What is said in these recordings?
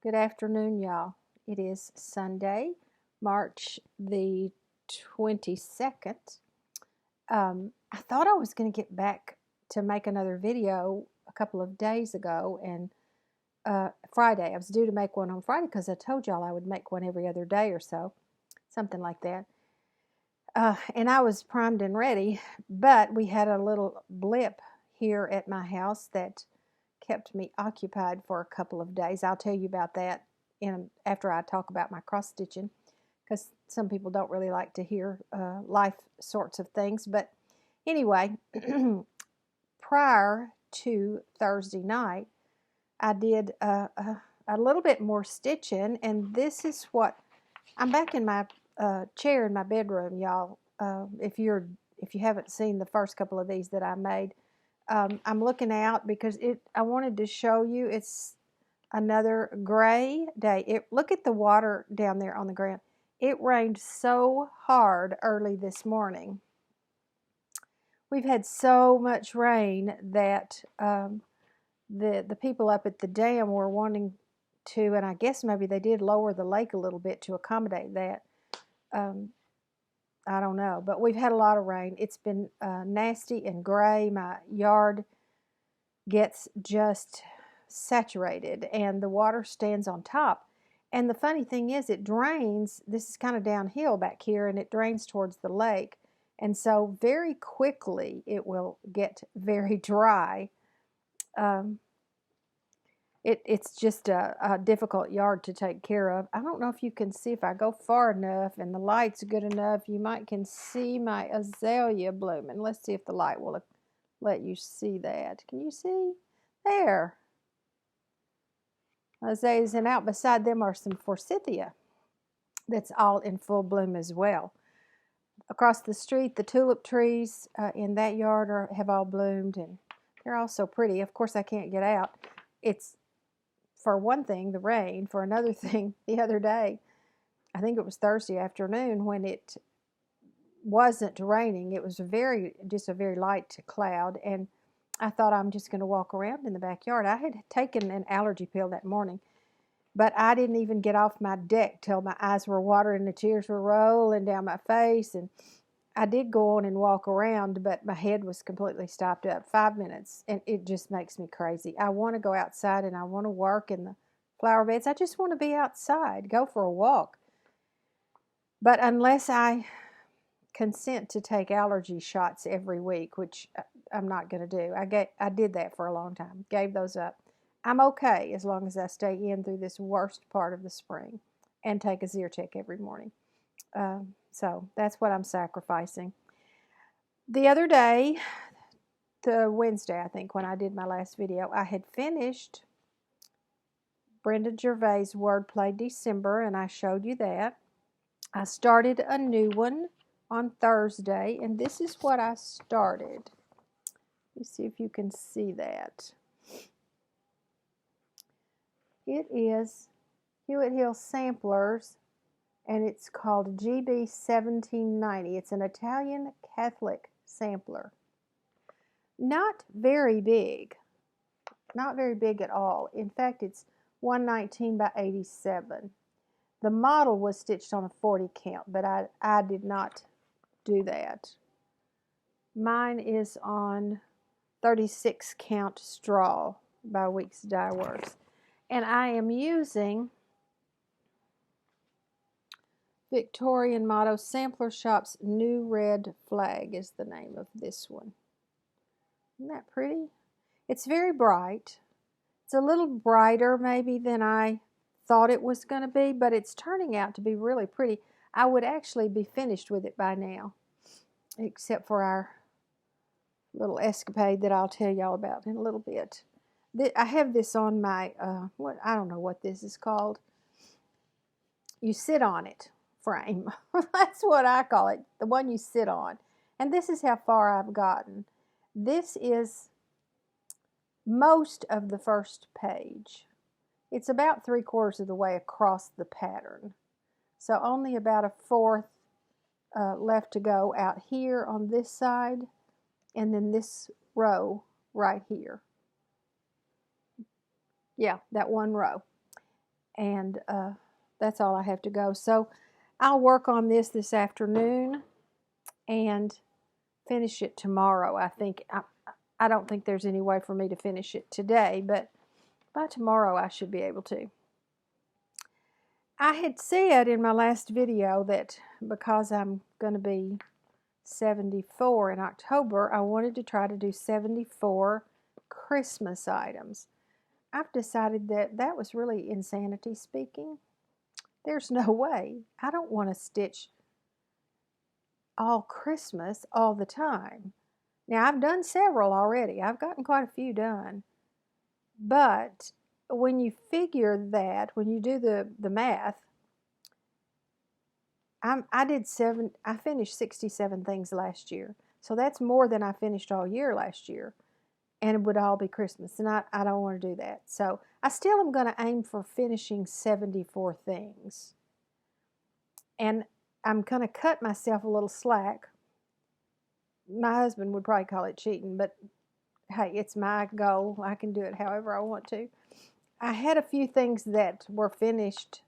Good afternoon, y'all. It is Sunday, March the 22nd. I thought I was going to get back to make another video a couple of days ago, and Friday. I was due to make one on Friday because I told y'all I would make one every other day or so, something like that. And I was primed and ready, but we had a little blip here at my house that kept me occupied for a couple of days. I'll tell you about that after I talk about my cross stitching, because some people don't really like to hear life sorts of things. But anyway, prior to Thursday night, I did a little bit more stitching, and this is what I'm back in my chair in my bedroom, y'all. If you haven't seen the first couple of these that I made, I'm looking out because I wanted to show you it's another gray day. Look at the water down there on the ground. It rained so hard early this morning. We've had so much rain that the people up at the dam were wanting to, and I guess maybe they did lower the lake a little bit to accommodate that. I don't know, but we've had a lot of rain. It's been nasty and gray. My yard gets just saturated and the water stands on top. And the funny thing is, it drains. This is kind of downhill back here, and it drains towards the lake. And so very quickly it will get very dry. It's just a difficult yard to take care of. I don't know if you can see, if I go far enough and the light's good enough, you might can see my azalea blooming. Let's see if the light will let you see that. Can you see? There. Azaleas, and out beside them are some forsythia that's all in full bloom as well. Across the street, the tulip trees in that yard have all bloomed, and they're all so pretty. Of course, I can't get out. It's, for one thing, the rain. For another thing, the other day, I think it was Thursday afternoon when it wasn't raining. It was just a very light cloud, and I thought I'm just going to walk around in the backyard. I had taken an allergy pill that morning, but I didn't even get off my deck till my eyes were watering, the tears were rolling down my face, and I did go on and walk around, but my head was completely stopped up. 5 minutes, and it just makes me crazy. I want to go outside and I want to work in the flower beds. I just want to be outside, go for a walk. But unless I consent to take allergy shots every week, which I'm not going to do. I did that for a long time, gave those up. I'm okay as long as I stay in through this worst part of the spring and take a Zyrtec every morning. So that's what I'm sacrificing. The other day, the Wednesday, I think, when I did my last video, I had finished Brenda Gervais' Wordplay December, and I showed you that. I started a new one on Thursday, and this is what I started. Let me see if you can see that. It is Hewitt Hill Samplers, and it's called GB 1790. It's an Italian Catholic sampler. Not very big. Not very big at all. In fact, it's 119 by 87. The model was stitched on a 40 count, but I did not do that. Mine is on 36 count straw by Weeks Dye Works. And I am using Victorian Motto Sampler Shop's New Red Flag is the name of this one. Isn't that pretty? It's very bright. It's a little brighter maybe than I thought it was going to be, but it's turning out to be really pretty. I would actually be finished with it by now, except for our little escapade that I'll tell y'all about in a little bit. I have this on my, I don't know what this is called. You sit on it frame. That's what I call it, the one you sit on. And this is how far I've gotten. This is most of the first page. It's about 3/4 of the way across the pattern. So only about a fourth left to go out here on this side, and then this row right here. Yeah, that one row. and that's all I have to go. So I'll work on this afternoon and finish it tomorrow. I don't think there's any way for me to finish it today, but by tomorrow I should be able to. I had said in my last video that because I'm going to be 74 in October, I wanted to try to do 74 Christmas items. I've decided that that was really insanity speaking. There's no way. I don't want to stitch all Christmas all the time. Now, I've done several already. I've gotten quite a few done. But when you figure that, when you do the math, I finished 67 things last year. So that's more than I finished all year last year. And it would all be Christmas. And I don't want to do that. So I still am going to aim for finishing 74 things. And I'm going to cut myself a little slack. My husband would probably call it cheating, but hey, it's my goal. I can do it however I want to. I had a few things that were finished.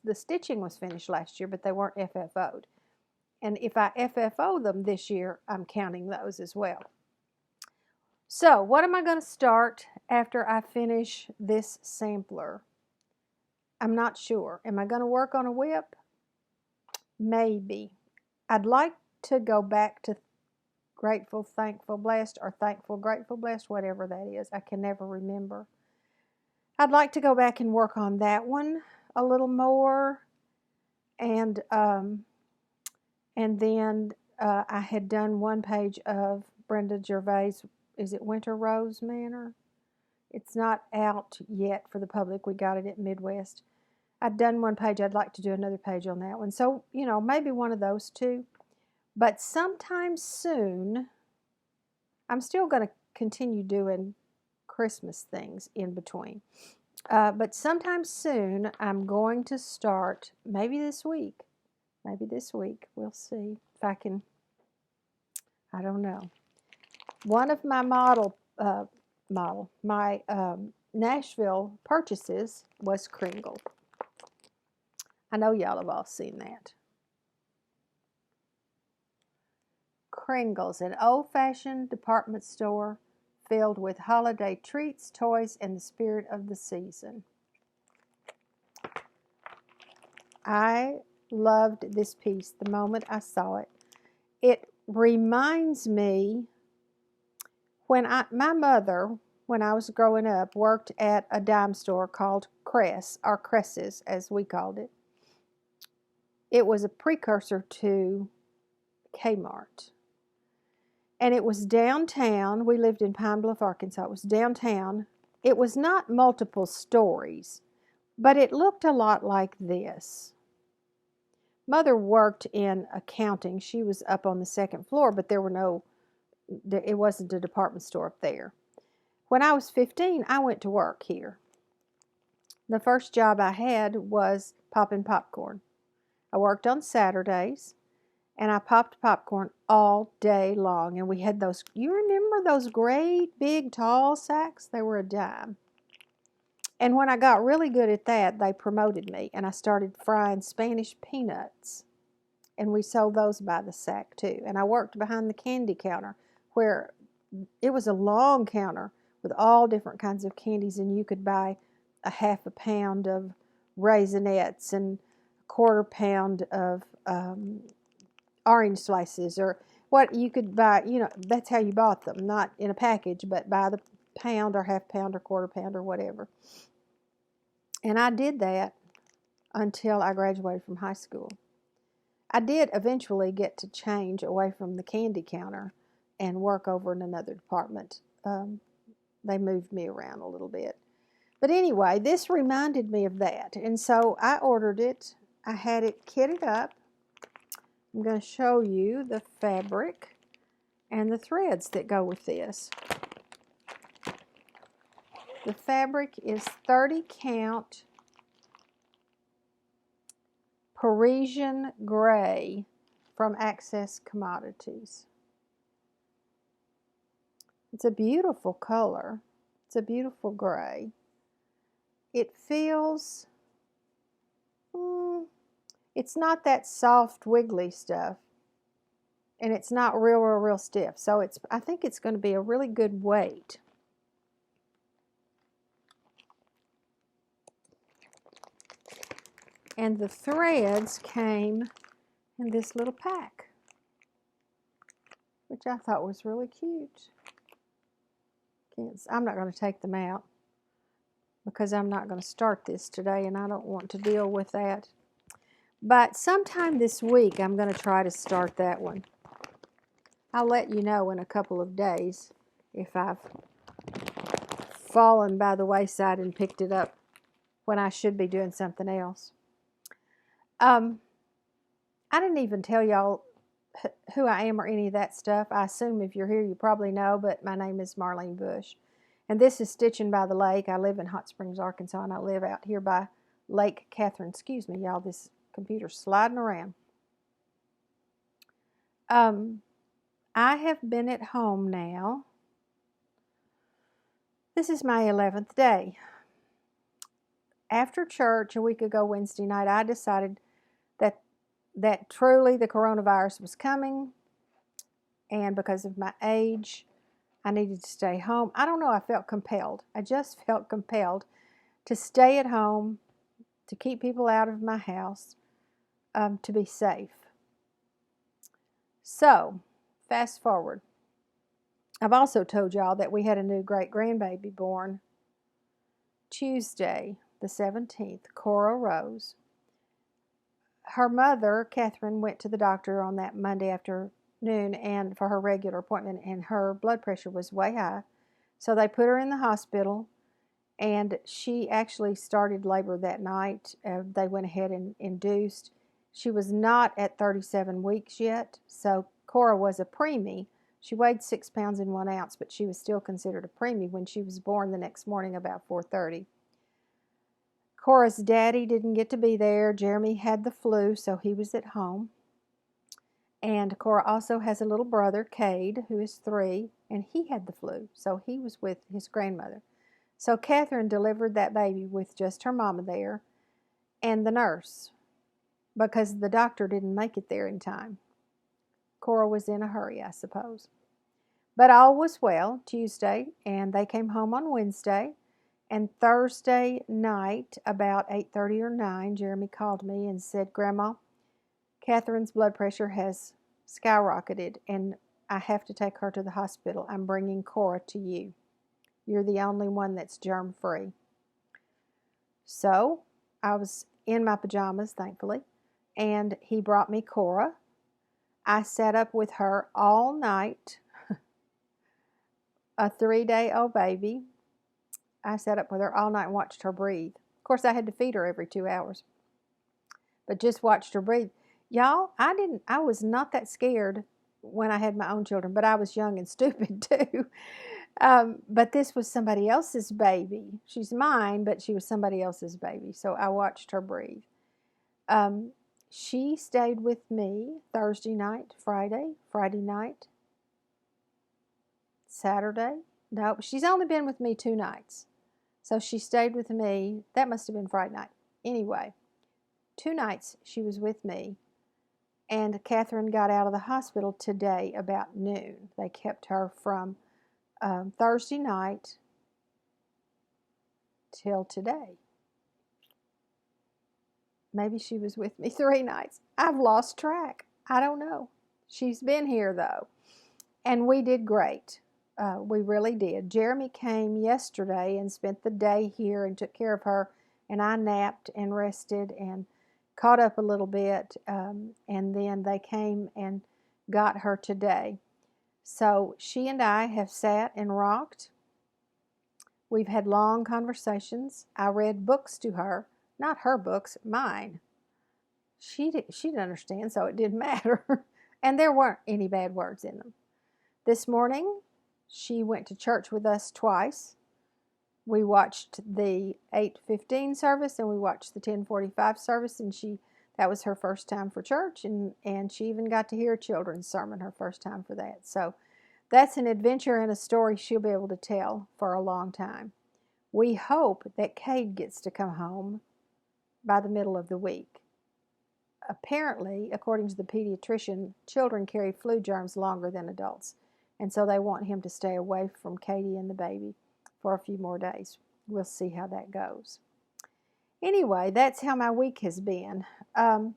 The stitching was finished last year, but they weren't FFO'd. And if I FFO them this year, I'm counting those as well. So what am I going to start after I finish this sampler? I'm not sure. Am I going to work on a whip? Maybe. I'd like to go back to Grateful, Thankful, Blessed, or Thankful, Grateful, Blessed, whatever that is. I can never remember. I'd like to go back and work on that one a little more. And then I had done one page of Brenda Gervais. Is it Winter Rose Manor? It's not out yet for the public. We got it at Midwest. I'd done one page. I'd like to do another page on that one. So, you know, maybe one of those two. But sometime soon, I'm still going to continue doing Christmas things in between. But sometime soon, I'm going to start, maybe this week. We'll see if I can, I don't know. One of my my Nashville purchases was Kringle. I know y'all have all seen that. Kringle's, an old-fashioned department store filled with holiday treats, toys, and the spirit of the season. I loved this piece the moment I saw it. It reminds me when my mother, when I was growing up, worked at a dime store called Cress, or Cresses as we called it. It was a precursor to Kmart. And it was downtown. We lived in Pine Bluff, Arkansas. It was downtown. It was not multiple stories, but it looked a lot like this. Mother worked in accounting. She was up on the second floor, but it wasn't a department store up there. When I was 15, I went to work here. The first job I had was popping popcorn. I worked on Saturdays, and I popped popcorn all day long. And we had those, you remember those great big tall sacks? They were a dime. And when I got really good at that, they promoted me, and I started frying Spanish peanuts. And we sold those by the sack too. And I worked behind the candy counter, where it was a long counter with all different kinds of candies, and you could buy a half a pound of Raisinets and a quarter pound of orange slices, or what you could buy. You know, that's how you bought them, not in a package, but by the pound or half pound or quarter pound or whatever. And I did that until I graduated from high school. I did eventually get to change away from the candy counter and work over in another department. They moved me around a little bit. But anyway, this reminded me of that. And so I ordered it. I had it kitted up. I'm going to show you the fabric and the threads that go with this. The fabric is 30 count Parisian Gray from Access Commodities. It's a beautiful color. It's a beautiful gray. It feels mm, it's not that soft, wiggly stuff. And it's not real stiff. So I think it's going to be a really good weight. And the threads came in this little pack, which I thought was really cute. I'm not going to take them out because I'm not going to start this today, and I don't want to deal with that. But sometime this week, I'm going to try to start that one. I'll let you know in a couple of days if I've fallen by the wayside and picked it up when I should be doing something else. I didn't even tell y'all who I am or any of that stuff. I assume if you're here, you probably know, but my name is Marlene Bush. And this is Stitching by the Lake. I live in Hot Springs, Arkansas, and I live out here by Lake Catherine. Excuse me, y'all, this computer's sliding around. I have been at home now. This is my 11th day. After church a week ago Wednesday night, I decided that truly the coronavirus was coming, and because of my age, I needed to stay home. I don't know, I felt compelled. I just felt compelled to stay at home, to keep people out of my house, to be safe. So, fast forward. I've also told y'all that we had a new great-grandbaby born Tuesday, the 17th, Cora Rose. Her mother, Catherine, went to the doctor on that Monday afternoon and for her regular appointment, and her blood pressure was way high. So they put her in the hospital, and she actually started labor that night. They went ahead and induced. She was not at 37 weeks yet, so Cora was a preemie. She weighed 6 pounds and 1 ounce, but she was still considered a preemie when she was born the next morning about 4:30. Cora's daddy didn't get to be there. Jeremy had the flu, so he was at home. And Cora also has a little brother, Cade, who is 3, and he had the flu, so he was with his grandmother. So Catherine delivered that baby with just her mama there and the nurse, because the doctor didn't make it there in time. Cora was in a hurry, I suppose. But all was well Tuesday, and they came home on Wednesday. And Thursday night, about 8:30 or 9, Jeremy called me and said, "Grandma, Catherine's blood pressure has skyrocketed, and I have to take her to the hospital. I'm bringing Cora to you. You're the only one that's germ-free." So I was in my pajamas, thankfully, and he brought me Cora. I sat up with her all night, a 3-day-old baby. I sat up with her all night and watched her breathe. Of course, I had to feed her every 2 hours, but just watched her breathe. Y'all, I was not that scared when I had my own children, but I was young and stupid too. But this was somebody else's baby. She's mine, but she was somebody else's baby, so I watched her breathe. She stayed with me Thursday night, Friday night, Saturday. No, she's only been with me 2 nights. So she stayed with me. That must have been Friday night. Anyway, 2 nights she was with me. And Catherine got out of the hospital today about noon. They kept her from Thursday night till today. Maybe she was with me 3 nights. I've lost track. I don't know. She's been here, though. And we did great. We really did. Jeremy came yesterday and spent the day here and took care of her, and I napped and rested and caught up a little bit, and then they came and got her today. So she and I have sat and rocked. We've had long conversations. I read books to her, not her books, mine. She didn't understand, so it didn't matter. And there weren't any bad words in them. This morning, she went to church with us twice. We watched the 8:15 service and we watched the 10:45 service, and that was her first time for church, and she even got to hear a children's sermon, her first time for that. So that's an adventure and a story she'll be able to tell for a long time. We hope that Cade gets to come home by the middle of the week. Apparently, according to the pediatrician, children carry flu germs longer than adults, and so they want him to stay away from Katie and the baby for a few more days. We'll see how that goes. Anyway, that's how my week has been. I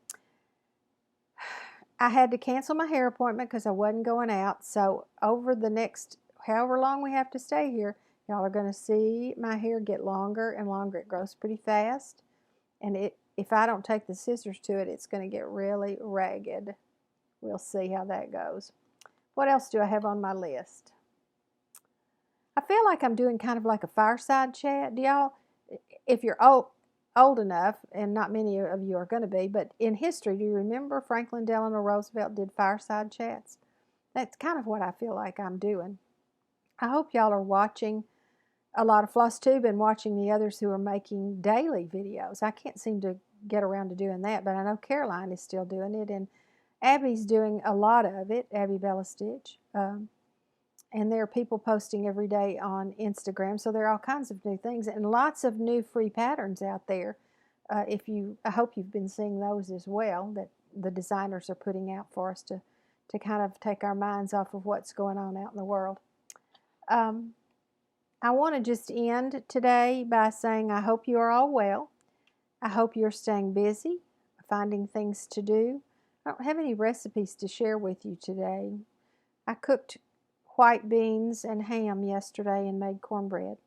had to cancel my hair appointment because I wasn't going out, so over the next however long we have to stay here, y'all are going to see my hair get longer and longer. It grows pretty fast, and if I don't take the scissors to it, it's going to get really ragged. We'll see how that goes. What else do I have on my list? I feel like I'm doing kind of like a fireside chat. Do y'all, if you're old enough, and not many of you are going to be, but in history, do you remember Franklin Delano Roosevelt did fireside chats? That's kind of what I feel like I'm doing. I hope y'all are watching a lot of FlossTube and watching the others who are making daily videos. I can't seem to get around to doing that, but I know Caroline is still doing it, and Abby's doing a lot of it, Abby Bella Stitch. And there are people posting every day on Instagram, so there are all kinds of new things and lots of new free patterns out there. I hope you've been seeing those as well, that the designers are putting out for us to kind of take our minds off of what's going on out in the world. I want to just end today by saying I hope you are all well. I hope you're staying busy, finding things to do. I don't have any recipes to share with you today. I cooked white beans and ham yesterday and made cornbread.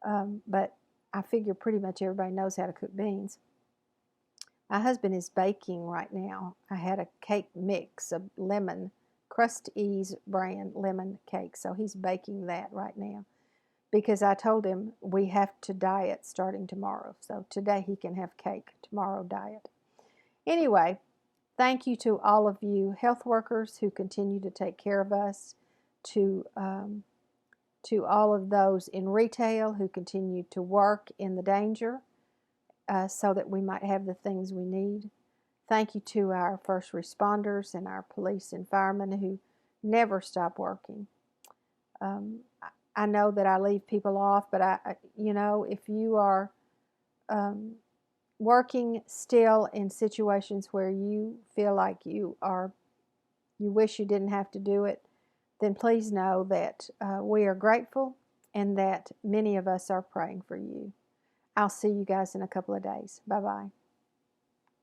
But I figure pretty much everybody knows how to cook beans. My husband is baking right now. I had a cake mix, a lemon, Crust Ease brand lemon cake. So he's baking that right now because I told him we have to diet starting tomorrow. So today he can have cake, tomorrow diet. Anyway, thank you to all of you health workers who continue to take care of us, to all of those in retail who continue to work in the danger so that we might have the things we need. Thank you to our first responders and our police and firemen who never stop working. I know that I leave people off, but if you are working still in situations where you feel like you wish you didn't have to do it, then please know that we are grateful and that many of us are praying for you. I'll see you guys in a couple of days. Bye-bye.